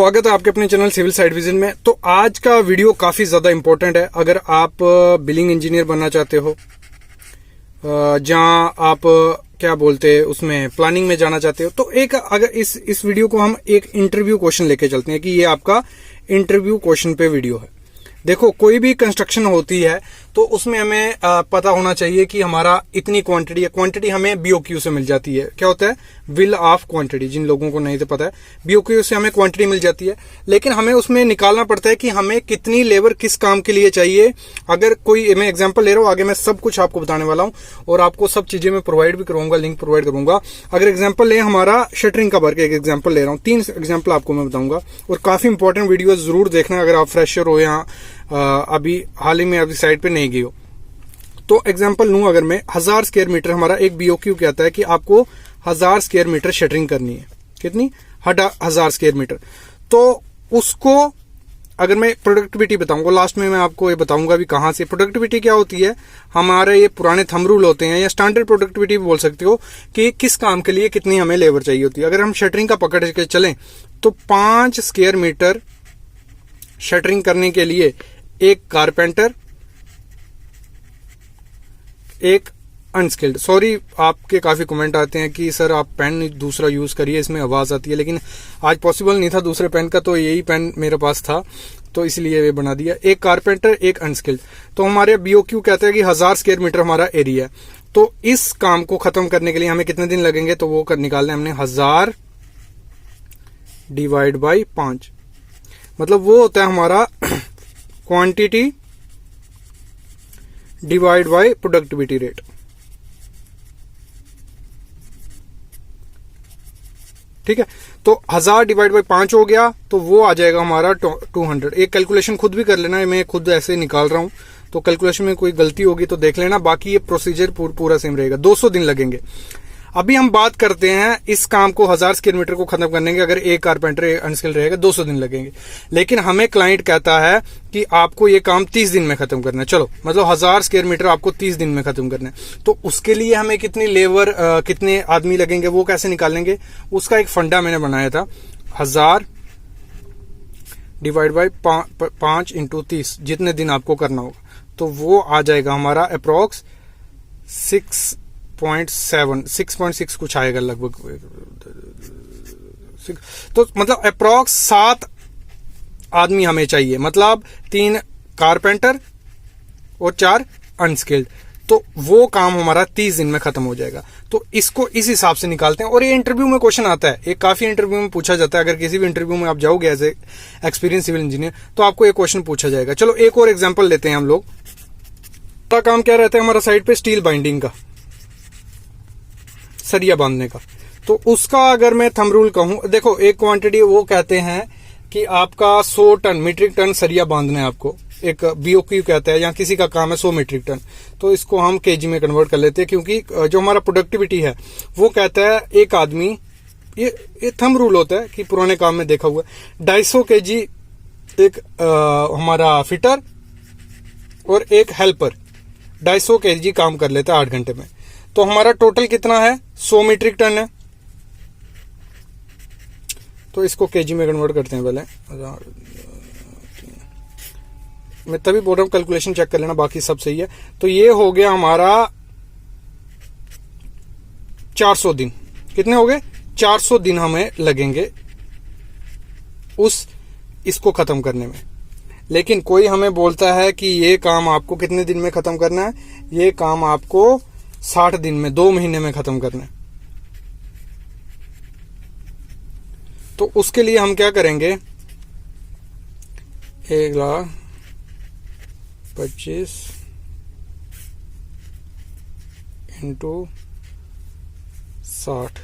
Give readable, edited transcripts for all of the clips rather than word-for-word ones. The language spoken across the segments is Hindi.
स्वागत है आपके अपने चैनल सिविल साइट विजन में। तो आज का वीडियो काफी ज्यादा इंपॉर्टेंट है। अगर आप बिलिंग इंजीनियर बनना चाहते हो, जहां आप क्या बोलते हैं उसमें प्लानिंग में जाना चाहते हो, तो एक अगर इस वीडियो को हम एक इंटरव्यू क्वेश्चन लेके चलते हैं कि ये आपका इंटरव्यू क्वेश्चन पे वीडियो है। देखो, कोई भी कंस्ट्रक्शन होती है तो उसमें हमें पता होना चाहिए कि हमारा इतनी क्वांटिटी है। क्वांटिटी हमें बीओक्यू से मिल जाती है। क्या होता है? Bill of quantity. जिन लोगों को नहीं तो पता है, बीओक्यू से हमें क्वांटिटी मिल जाती है, लेकिन हमें उसमें निकालना पड़ता है कि हमें कितनी लेबर किस काम के लिए चाहिए। अगर कोई, मैं एग्जांपल ले रहा हूं, आगे मैं सब कुछ आपको बताने वाला हूं और आपको सब चीजें मैं प्रोवाइड भी करूंगा, लिंक प्रोवाइड करूंगा। अगर एग्जाम्पल ले, हमारा शटरिंग का वर्क, एक एग्जाम्पल ले रहा हूं, 3 एग्जाम्पल आपको मैं बताऊंगा और काफी इंपॉर्टेंट वीडियो जरूर देखना अगर आप फ्रेशर हो या अभी हाल ही में अभी साइट पे नहीं गए हो। तो एग्जांपल लूं, अगर मैं 1000 स्क्वायर मीटर, हमारा एक बीओक्यू कहता है कि आपको 1000 स्क्वायर मीटर शटरिंग करनी है। कितनी? 1000 स्क्वायर मीटर। तो उसको अगर मैं प्रोडक्टिविटी बताऊंगा, लास्ट में मैं आपको ये बताऊंगा भी कहां से प्रोडक्टिविटी क्या होती है। हमारे ये पुराने थंब रूल होते हैं या स्टैंडर्ड प्रोडक्टिविटी भी बोल सकते हो कि किस काम के लिए कितनी हमें लेबर चाहिए होती है। अगर हम शटरिंग का पकड़ के चलें तो 5 स्क्वायर मीटर शटरिंग करने के लिए एक कारपेंटर, एक अनस्किल्ड। सॉरी, आपके काफी कमेंट आते हैं कि सर आप पेन दूसरा यूज करिए, इसमें आवाज आती है, लेकिन आज पॉसिबल नहीं था दूसरे पेन का, तो यही पेन मेरे पास था तो इसलिए ये बना दिया। एक कारपेंटर, एक अनस्किल्ड। तो हमारे बीओक्यू कहते हैं कि 1000 स्क्वायर मीटर हमारा एरिया है। तो इस काम को खत्म करने के लिए हमें कितने दिन लगेंगे, तो वो निकालना है हमने 1000 डिवाइड बाई 5। मतलब वो होता है हमारा quantity divide by productivity rate. ठीक है, तो 1000 डिवाइड बाय 5 हो गया, तो वो आ जाएगा हमारा 200। एक कैलकुलेशन खुद भी कर लेना है, मैं खुद ऐसे निकाल रहा हूं, तो कैलकुलेशन में कोई गलती होगी तो देख लेना। बाकी ये प्रोसीजर पूरा सेम रहेगा। 200 दिन लगेंगे। अभी हम बात करते हैं इस काम को 1000 स्क्वायर मीटर को खत्म करने के। अगर एक कारपेंटर अनस्किल्ड रहेगा 200 दिन लगेंगे, लेकिन हमें क्लाइंट कहता है कि आपको ये काम 30 दिन में खत्म करना है। चलो, मतलब 1000 स्क्वायर मीटर आपको 30 दिन में खत्म करना है। तो उसके लिए हमें कितनी लेबर, कितने आदमी लगेंगे, वो कैसे निकालेंगे, उसका एक फंडा मैंने बनाया था। 1000 डिवाइड बाई 5 इंटू 30, जितने दिन आपको करना होगा, तो वो आ जाएगा हमारा अप्रोक्स 6.6 कुछ आएगा लगभग। तो मतलब अप्रोक्स 7 आदमी हमें चाहिए, मतलब 3 कारपेंटर और 4 अनस्किल्ड। तो वो काम हमारा 30 दिन में खत्म हो जाएगा। तो इसको इस हिसाब से निकालते हैं। और ये इंटरव्यू में क्वेश्चन आता है, एक काफी इंटरव्यू में पूछा जाता है। अगर किसी भी इंटरव्यू में आप जाओगे as a experience civil engineer, तो आपको एक क्वेश्चन पूछा जाएगा। चलो एक और एग्जाम्पल लेते हैं हम लोग। काम क्या रहता है हमारा साइड पे? स्टील बाइंडिंग का, सरिया बांधने का। तो उसका अगर मैं थंब रूल कहूं, देखो एक क्वांटिटी वो कहते हैं कि आपका 100 टन मीट्रिक टन सरिया बांधना है आपको। एक बीओक्यू कहता है, या किसी का काम है 100 मीट्रिक टन, तो इसको हम केजी में कन्वर्ट कर लेते हैं, क्योंकि जो हमारा प्रोडक्टिविटी है वो कहता है एक आदमी, ये थंब रूल होता है कि पुराने काम में देखा हुआ है, 250 केजी एक हमारा फिटर और एक हेल्पर 250 केजी काम कर लेता है 8 घंटे में। तो हमारा टोटल कितना है? 100 मीट्रिक टन है। तो इसको केजी में कन्वर्ट करते हैं पहले। मैं तभी बोल रहा हूं, कैलकुलेशन चेक कर लेना, बाकी सब सही है। तो ये हो गया हमारा 400 दिन। कितने हो गए? 400 दिन हमें लगेंगे इसको खत्म करने में। लेकिन कोई हमें बोलता है कि ये काम आपको कितने दिन में खत्म करना है? ये काम आपको 60 दिन में, 2 महीने में खत्म करना है। तो उसके लिए हम क्या करेंगे? 1,25,000 इंटू 60,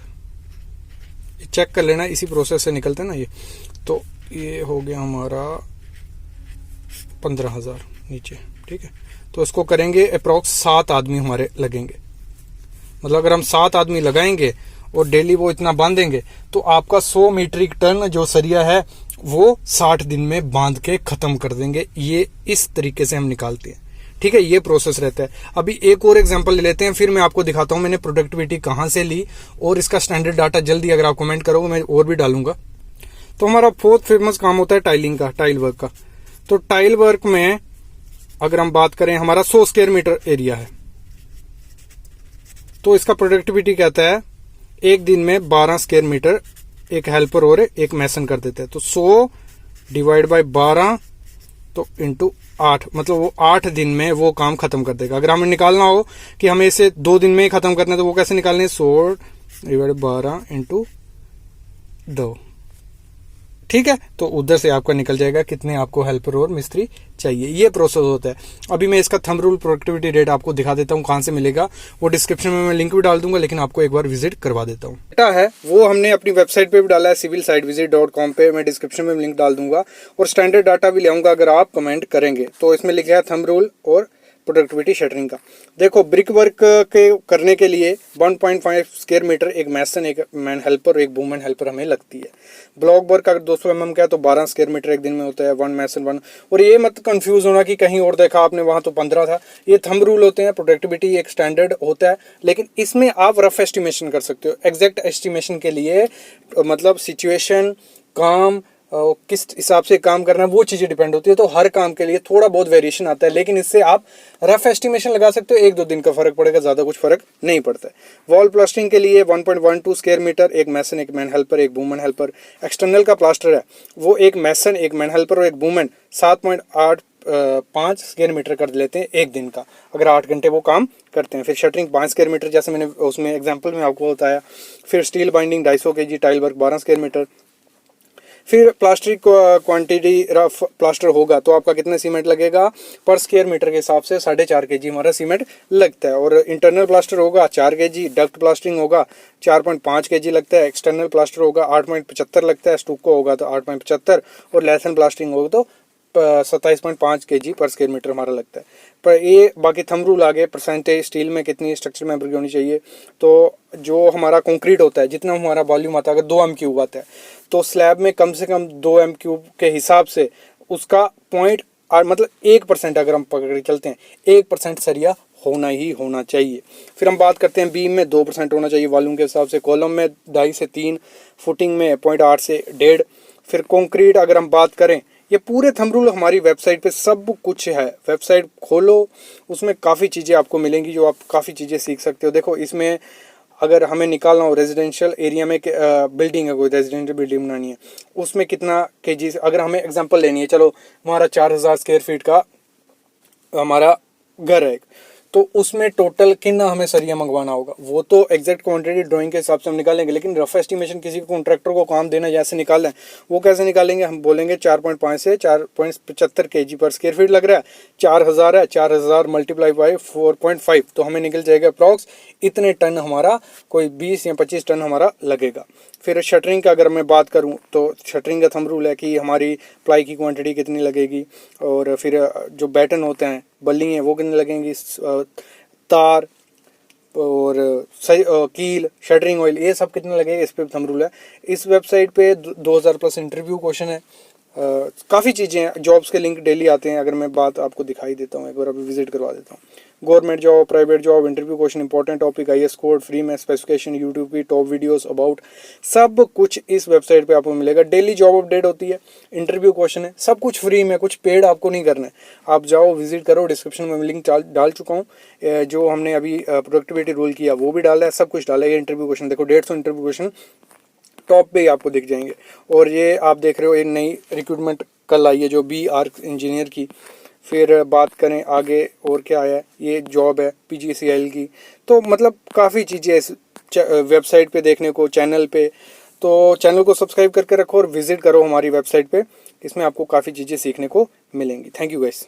चेक कर लेना, इसी प्रोसेस से निकलते हैं ना ये। तो ये हो गया हमारा 15,000 नीचे। ठीक है, तो इसको करेंगे अप्रोक्स 7 आदमी हमारे लगेंगे। मतलब अगर हम 7 आदमी लगाएंगे और डेली वो इतना बांधेंगे, तो आपका 100 मीट्रिक टन जो सरिया है वो 60 दिन में बांध के खत्म कर देंगे। ये इस तरीके से हम निकालते हैं। ठीक है, ये प्रोसेस रहता है। अभी एक और एग्जांपल ले लेते हैं, फिर मैं आपको दिखाता हूं मैंने प्रोडक्टिविटी कहां से ली और इसका स्टैंडर्ड डाटा जल्दी अगर आप कमेंट करोगे मैं और भी डालूंगा। तो हमारा फोर्थ फेमस काम होता है टाइलिंग का, टाइल वर्क का। तो टाइल वर्क में अगर हम बात करें, हमारा 100 स्क्वायर मीटर एरिया है, तो इसका प्रोडक्टिविटी कहता है एक दिन में 12 स्क्वायर मीटर एक हेल्पर और एक मैसन कर देते हैं। तो 100 डिवाइड बाय 12 तो इंटू 8, मतलब वो 8 दिन में वो काम खत्म कर देगा। अगर हमें निकालना हो कि हमें इसे 2 दिन में ही खत्म करना है, तो वो कैसे निकालने, 100 डिवाइड 12 इंटू 2, ठीक है। तो उधर से आपका निकल जाएगा कितने आपको हेल्पर और मिस्त्री चाहिए। ये प्रोसेस होता है। अभी मैं इसका थंब रूल प्रोडक्टिविटी रेट आपको दिखा देता हूँ, कहाँ से मिलेगा वो डिस्क्रिप्शन में मैं लिंक भी डाल दूंगा, लेकिन आपको एक बार विजिट करवा देता हूँ। डेटा है वो हमने अपनी वेबसाइट पे भी डाला है, civilsitevisit.com पे, मैं डिस्क्रिप्शन में लिंक डाल दूंगा, और स्टैंडर्ड डाटा भी ले आऊंगा अगर आप कमेंट करेंगे। तो इसमें लिखा है थंब रूल और प्रोडक्टिविटी शटरिंग का। देखो, ब्रिक वर्क के करने के लिए 1.5 स्क्वायर मीटर एक मैसन, एक मैन हेल्पर, एक वूमेन हेल्पर हमें लगती है। ब्लॉक वर्क अगर 200 mm का है तो 12 स्क्वायर मीटर एक दिन में होता है, 1 मैसन 1। और ये मत कंफ्यूज होना कि कहीं और देखा आपने वहां तो 15 था। ये थंब रूल होते हैं, प्रोडक्टिविटी एक स्टैंडर्ड होता है, लेकिन इसमें आप रफ एस्टिमेशन कर सकते हो। एग्जैक्ट एस्टिमेशन के लिए मतलब सिचुएशन, काम, किस हिसाब से काम करना है, वो चीज़ें डिपेंड होती है। तो हर काम के लिए थोड़ा बहुत वेरिएशन आता है, लेकिन इससे आप रफ एस्टिमेशन लगा सकते हो। 1-2 दिन का फर्क पड़ेगा, ज़्यादा कुछ फर्क नहीं पड़ता है। वॉल प्लास्टरिंग के लिए 1.12 स्क्वायर मीटर एक मैसन, एक मैन हेल्पर, एक वूमन हेल्पर। एक्सटर्नल का प्लास्टर है वो एक मैसन, एक मैन हेल्पर और एक वूमन 7.85 स्क्वायर मीटर कर लेते हैं एक दिन का, अगर 8 घंटे वो काम करते हैं। फिर शटरिंग 5 स्क्वायर मीटर, जैसे मैंने उसमें एग्जाम्पल में आपको बताया। फिर steel binding 250 kg, tile work 12 square metre. फिर प्लास्टिक क्वांटिटी रफ प्लास्टर होगा तो आपका कितना सीमेंट लगेगा पर स्क्वायर मीटर के हिसाब से 4.5 kg हमारा सीमेंट लगता है। और इंटरनल प्लास्टर होगा 4 kg, डक्ट प्लास्टरिंग होगा 4.5 kg लगता है, एक्सटर्नल प्लास्टर होगा 8.75 लगता है, स्टूको होगा तो 8.75, और लेसन प्लास्टरिंग होगा तो 27.5 kg पर स्क्वायर मीटर हमारा लगता है। पर ये बाकी थंब रूल आ गए। परसेंटेज स्टील में कितनी स्ट्रक्चर मेंबर की होनी चाहिए, तो जो हमारा कंक्रीट होता है जितना हमारा वॉल्यूम आता है, अगर 2 m³ आता है तो स्लैब में कम से कम 2 m³ के हिसाब से उसका पॉइंट, मतलब 1% अगर हम पकड़ के चलते हैं, 1% सरिया होना ही होना चाहिए। फिर हम बात करते हैं बीम में 2% होना चाहिए वॉल्यूम के हिसाब से, कॉलम में 2.5 से 3, फुटिंग में 0.8 से 1.5। फिर कंक्रीट अगर हम बात करें, ये पूरे थंब रूल हमारी वेबसाइट पे सब कुछ है। वेबसाइट खोलो, उसमें काफ़ी चीज़ें आपको मिलेंगी जो आप काफ़ी चीज़ें सीख सकते हो। देखो, इसमें अगर हमें निकालना हो रेजिडेंशियल एरिया में बिल्डिंग है, कोई रेजिडेंशियल बिल्डिंग बनानी है, उसमें कितना kg, अगर हमें एग्जांपल लेनी है, चलो हमारा 4000 स्क्वायर फीट का हमारा घर है, तो उसमें टोटल कितना हमें सरिया मंगवाना होगा, वो तो एग्जैक्ट क्वांटिटी ड्राइंग के हिसाब से हम निकालेंगे, लेकिन रफ एस्टिमेशन किसी को कॉन्ट्रैक्टर को काम देना जैसे निकालना है, वो कैसे निकालेंगे, हम बोलेंगे 4.5 से 4.75 kg पर स्क्वायर फीट लग रहा है, 4000 है, 4000 मल्टीप्लाई बाई 4.5, तो हमें निकल जाएगा अप्रॉक्स इतने टन, हमारा कोई 20 या 25 टन हमारा लगेगा। फिर शटरिंग का अगर मैं बात करूं तो शटरिंग का थंब रूल है कि हमारी प्लाई की क्वांटिटी कितनी लगेगी, और फिर जो बैटन होते हैं, बल्ली हैं, वो कितनी लगेंगी, तार और कील, शटरिंग ऑयल, ये सब कितने लगेगा, इस पे थंब रूल है। इस वेबसाइट पे 2000+ इंटरव्यू क्वेश्चन है, काफ़ी चीज़ें हैं, जॉब्स के लिंक डेली आते हैं। अगर मैं बात आपको दिखाई देता हूँ, एक बार अभी विजिट करवा देता हूँ। Government job, private job, interview question, important topic, IAS code, free में स्पेसिफिकेशन, यूट्यूब की टॉप वीडियोस अबाउट, सब कुछ इस वेबसाइट पे आपको मिलेगा। डेली जॉब अपडेट होती है, इंटरव्यू क्वेश्चन है, सब कुछ फ्री में, कुछ पेड आपको नहीं करना है। आप जाओ, विजिट करो, डिस्क्रिप्शन में लिंक डाल चुका हूँ। जो हमने अभी प्रोडक्टिविटी रूल किया वो भी डाला है, सब कुछ डाला है। इंटरव्यू क्वेश्चन देखो, 150 इंटरव्यू क्वेश्चन टॉप पे ही आपको दिख जाएंगे। और ये आप देख रहे हो, एक नई रिक्रूटमेंट कल आई है जो BR इंजीनियर की। फिर बात करें आगे और क्या आया है, ये जॉब है PGCIL की। तो मतलब काफ़ी चीज़ें इस वेबसाइट पे देखने को, चैनल पे। तो चैनल को सब्सक्राइब करके रखो और विजिट करो हमारी वेबसाइट पे, इसमें आपको काफ़ी चीज़ें सीखने को मिलेंगी। Thank you guys.